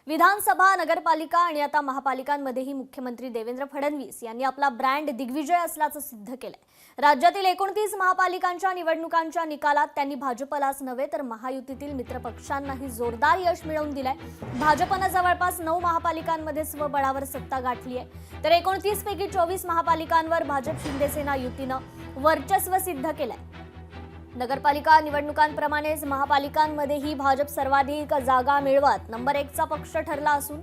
विधानसभा, नगरपालिका आणि आता महापालिकांमध्येही मुख्यमंत्री देवेंद्र फडणवीस यांनी आपला ब्रँड दिग्विजय असल्याचं सिद्ध केलंय। राज्यातील 29 महापालिकांच्या निवडणुकांच्या निकालात त्यांनी भाजपलाच नव्हे तर महायुतीतील मित्रपक्षांनाही जोरदार यश मिळवून दिलंय। भाजपनं जवळपास 9 महापालिकांमध्ये स्वबळावर सत्ता गाठली आहे, तर 29 पैकी 24 महापालिकांवर भाजप शिंदेसेना युतीनं वर्चस्व सिद्ध केलंय। नगरपालिका निवडणुकांप्रमाणेच महापालिकांमध्येही भाजप सर्वाधिक जागा मिळवत नंबर 1 चा पक्ष ठरला असून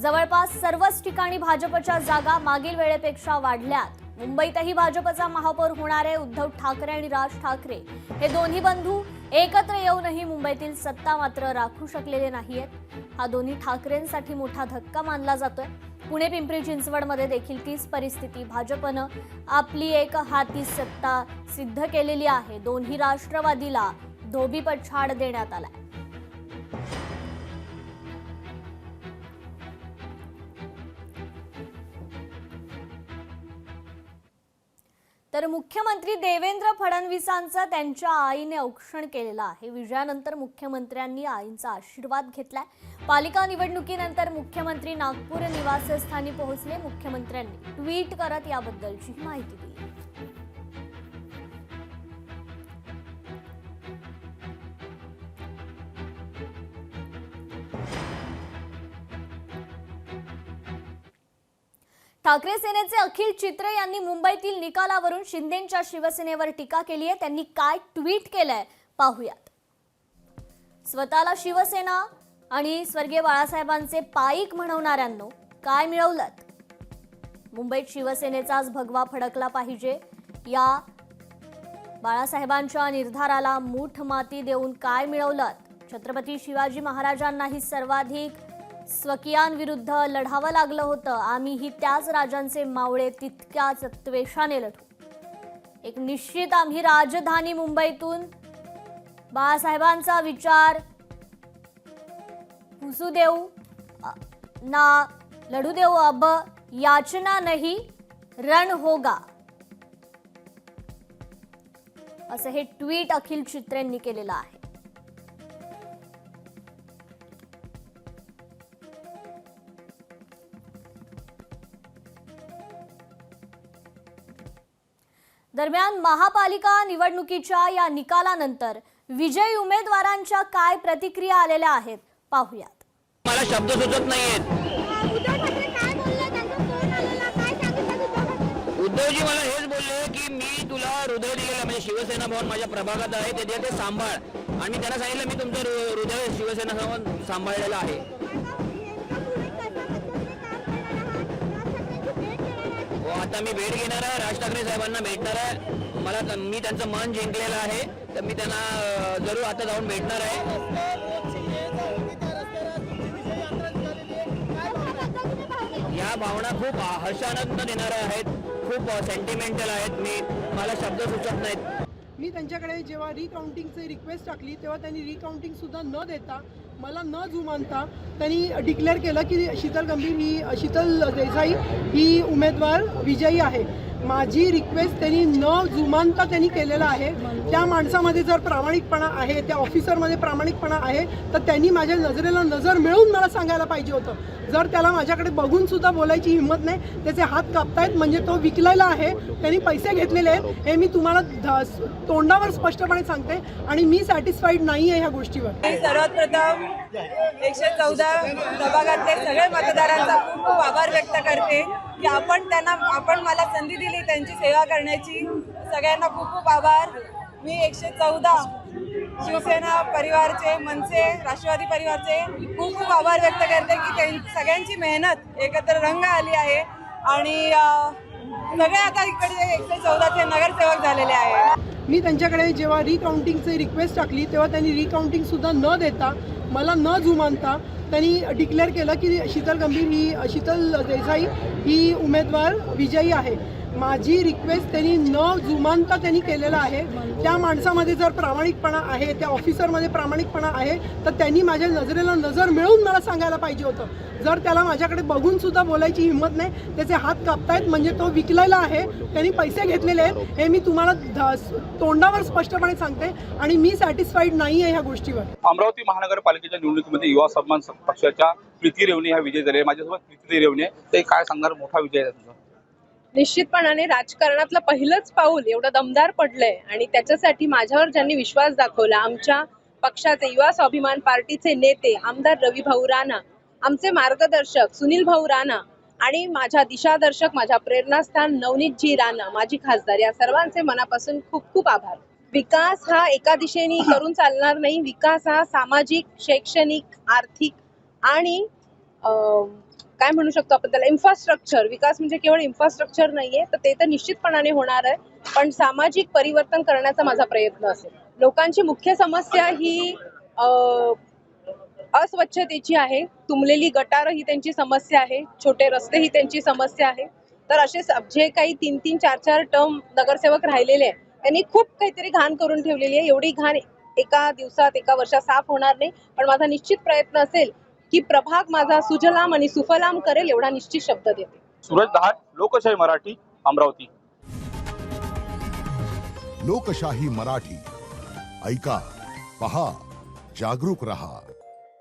जवळपास सर्वच ठिकाणी भाजपच्या जागा मागील वेळेपेक्षा वाढल्यात। मुंबईतही भाजपचा महापौर होणारे उद्धव ठाकरे आणि राज ठाकरे हे दोन्ही बंधू एकत्र येऊनही मुंबईतील सत्ता मात्र राखू शकलेले नाहीयेत। हा दोन्ही ठाकरेंसाठी मोठा धक्का मानला जातोय। पुणे पिंपरी चिंचवडमध्ये देखील तीच परिस्थिती, भाजपनं आपली एक हाती सत्ता सिद्ध केलेली आहे। दोन्ही राष्ट्रवादीला धोबीपछाड देण्यात आलाय। तर मुख्यमंत्री देवेंद्र फडणवीसांचं त्यांच्या आईने औक्षण केलेलं आहे। विजयानंतर मुख्यमंत्र्यांनी आईंचा आशीर्वाद घेतलाय। पालिका निवडणुकीनंतर मुख्यमंत्री नागपूर निवासस्थानी पोहोचले। मुख्यमंत्र्यांनी ट्विट करत याबद्दलची माहिती दिली। ठाकरे सेनेचे अखिल चित्रे यांनी मुंबईतील निकालावरून शिंदेंच्या शिवसेनेवर टीका केली आहे। त्यांनी काय ट्विट केलंय पाहूयात। स्वतःला शिवसेना आणि स्वर्गीय बाळासाहेबांचे पाईक म्हणवणाऱ्यांनो काय मिळवलंत? मुंबईत शिवसेनेचाच भगवा फडकला पाहिजे। या बाळासाहेबांच्या निर्धाराला मूठ माती देऊन काय मिळवलंत? छत्रपती शिवाजी महाराजांनाही सर्वाधिक स्वकीयांविरुद्ध लढावं लागलं होतं। आम्हीही त्याच राजांचे मावळे तितक्याच त्वेषाने लढू। एक निश्चित आम्ही राजधानी मुंबईतून बाळासाहेबांचा विचार पुसू देऊ ना लढू देऊ। अब याचना नहीं रण होगा, असं हे ट्विट अखिल चित्रेंनी केलेलं आहे। दरम्यान महापालिका निवडणुकीच्या या निकालानंतर विजयी उमेदवारांच्या काय प्रतिक्रिया आलेल्या आहेत पाहूयात। मला शब्द सुचत नाहीयेत। उद्धवजी मला हेच बोलले की मी तुला हृदय दिलेलं, म्हणजे शिवसेना भवन माझ्या प्रभागात आहे, ते सांभाळ। आणि त्यांना सांगितलं मी तुमचं हृदय शिवसेना भवन सांभाळलेलं आहे। आता मी भेट घेणार आहे, राज ठाकरे साहेबांना भेटणार आहे। मला मी त्यांचं मन जिंकलेलं आहे, तर मी त्यांना जरूर आता जाऊन भेटणार आहे। या भावना खूप हर्षानंद देणाऱ्या आहेत, खूप सेंटिमेंटल आहेत। मला शब्द सुचत नाहीत। मी त्यांच्याकडे जेव्हा रिकाउंटिंगची रिक्वेस्ट टाकली तेव्हा त्यांनी रिकाउंटिंग सुद्धा न देता, मला न जुमानता त्यांनी डिक्लेअर केलं की शीतल देसाई ही उमेदवार विजयी आहे। माझी रिक्वेस्ट त्यांनी न जुमानता त्यांनी केलेला आहे। त्या माणसामध्ये जर प्रामाणिकपणा आहे, त्या ऑफिसरमध्ये प्रामाणिकपणा आहे, तर त्यांनी माझ्या नजरेला नजर मिळवून मला सांगायला पाहिजे होतं। जर त्याला माझ्याकडे बघून सुद्धा बोलायची हिंमत नाही, त्याचे हात कापतायत म्हणजे तो विकलेला आहे, त्यांनी पैसे घेतलेले आहेत, हे मी तुम्हाला तोंडावर स्पष्टपणे सांगते आणि मी सॅटिस्फाईड नाही आहे ह्या गोष्टीवर। सर्वात प्रथम 114 प्रभागातले सगळे मतदारांचा खूप खूप आभार व्यक्त करते की आपण मला संधी दिली त्यांची सेवा करण्याची। सगळ्यांना खूप खूप आभार। मी 114 शिवसेना परिवारचे, मनसे, राष्ट्रवादी परिवारचे खूप खूप आभार व्यक्त करते की सगळ्यांची मेहनत एकत्र रंग आली आहे आणि सगळे आता इकडे 114चे नगरसेवक झालेले आहेत। मी त्यांच्याकडे जेव्हा रिकाउंटिंगची रिक्वेस्ट टाकली तेव्हा त्यांनी रिकाउंटिंग सुद्धा न देता, मला न जुमानता त्यांनी डिक्लेअर केलं की शीतल देसाई ही उमेदवार विजयी आहे। माझी रिक्वेस्ट त्यांनी न जुमानता त्यांनी केलेला आहे. त्या माणसामध्ये जर प्रामाणिकपणा आहे, त्या ऑफिसरमध्ये प्रामाणिकपणा आहे, तर त्यांनी माझ्या नजरेला नजर मिळवून मला सांगायला पाहिजे होतं. जर त्याला माझ्याकडे बघून सुद्धा बोलायची हिंमत नाही, त्याचे हात कापतायत म्हणजे तो विकलेला आहे, त्यांनी पैसे घेतलेले आहेत, हे मी तुम्हाला तोंडावर स्पष्टपणे सांगते आणि मी सॅटिस्फाईड नाही आहे ह्या गोष्टीवर. अमरावती महानगरपालिकेच्या निवडणुकीमध्ये युवा सन्मान पक्षाच्या प्रीती रेवणे ह्या विजय झाले. माझ्यासोबत प्रीती रेवणे, ते काय सांगणार, मोठा विजय आहे तुमचा? निश्चितपणाने राजकारणातलं पहिलंच पाऊल एवढं दमदार पडलंय आणि त्याच्यासाठी माझ्यावर ज्यांनी विश्वास दाखवला, आमच्या पक्षाचे युवा स्वाभिमान पार्टीचे नेते आमदार रवी भाऊ राणा, आमचे मार्गदर्शक सुनील भाऊ राणा आणि माझ्या दिशादर्शक, माझ्या प्रेरणास्थान नवनीतजी राणा, माझी खासदार, या सर्वांचे मनापासून खूप खूप आभार. विकास हा एका दिशेने करून चालणार नाही. विकास हा सामाजिक, शैक्षणिक, आर्थिक आणि काय म्हणू शकतो आपण त्याला, इन्फ्रास्ट्रक्चर. विकास म्हणजे केवळ इन्फ्रास्ट्रक्चर नाहीये, तर ते तर निश्चितपणाने होणार आहे, पण सामाजिक परिवर्तन करण्याचा माझा प्रयत्न असेल. लोकांची मुख्य समस्या ही अस्वच्छतेची आहे. तुंबलेली गटार ही त्यांची समस्या आहे, छोटे रस्ते ही त्यांची समस्या आहे. तर असे जे काही 3-3, 4-4 टर्म नगरसेवक राहिलेले आहेत, त्यांनी खूप काहीतरी घाण करून ठेवलेली आहे. एवढी घाण एका दिवसात, एका वर्षात साफ होणार नाही, पण माझा निश्चित प्रयत्न असेल की प्रभाग माझा सुजलाम आणि सुफलाम करेल, एवढा निश्चित शब्द देते. सूरज दहाट, लोकशाही मराठी, अमरावती. लोकशाही मराठी, ऐका, पहा, जागरूक रहा.